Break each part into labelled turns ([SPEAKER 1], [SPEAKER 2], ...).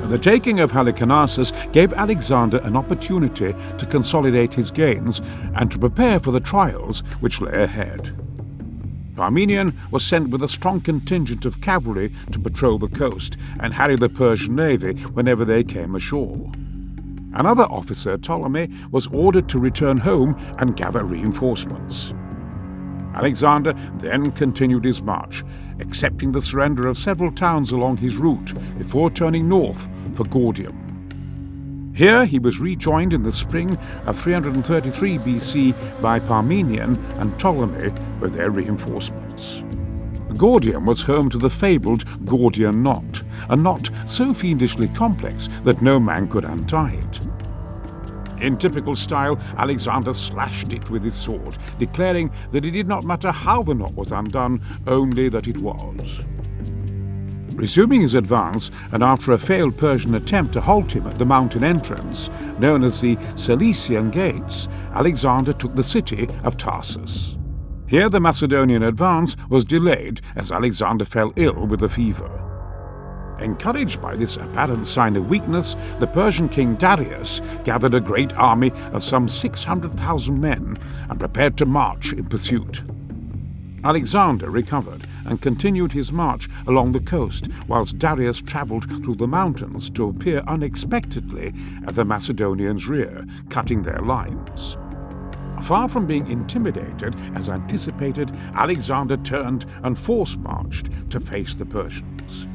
[SPEAKER 1] The taking of Halicarnassus gave Alexander an opportunity to consolidate his gains and to prepare for the trials which lay ahead. Parmenion was sent with a strong contingent of cavalry to patrol the coast and harry the Persian navy whenever they came ashore. Another officer, Ptolemy, was ordered to return home and gather reinforcements. Alexander then continued his march, accepting the surrender of several towns along his route before turning north for Gordium. Here he was rejoined in the spring of 333 BC by Parmenion and Ptolemy with their reinforcements. Gordium was home to the fabled Gordian knot, a knot so fiendishly complex that no man could untie it. In typical style, Alexander slashed it with his sword, declaring that it did not matter how the knot was undone, only that it was. Resuming his advance, and after a failed Persian attempt to halt him at the mountain entrance, known as the Cilician Gates, Alexander took the city of Tarsus. Here the Macedonian advance was delayed as Alexander fell ill with a fever. Encouraged by this apparent sign of weakness, the Persian king Darius gathered a great army of some 600,000 men and prepared to march in pursuit. Alexander recovered and continued his march along the coast, whilst Darius travelled through the mountains to appear unexpectedly at the Macedonians' rear, cutting their lines. Far from being intimidated, as anticipated, Alexander turned and force-marched to face the Persians.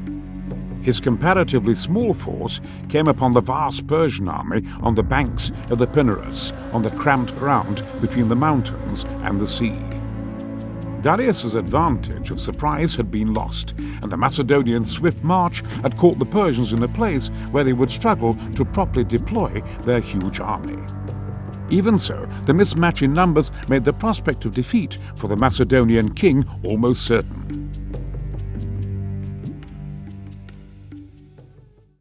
[SPEAKER 1] His comparatively small force came upon the vast Persian army on the banks of the Pinarus, on the cramped ground between the mountains and the sea. Darius's advantage of surprise had been lost, and the Macedonians' swift march had caught the Persians in a place where they would struggle to properly deploy their huge army. Even so, the mismatch in numbers made the prospect of defeat for the Macedonian king almost certain.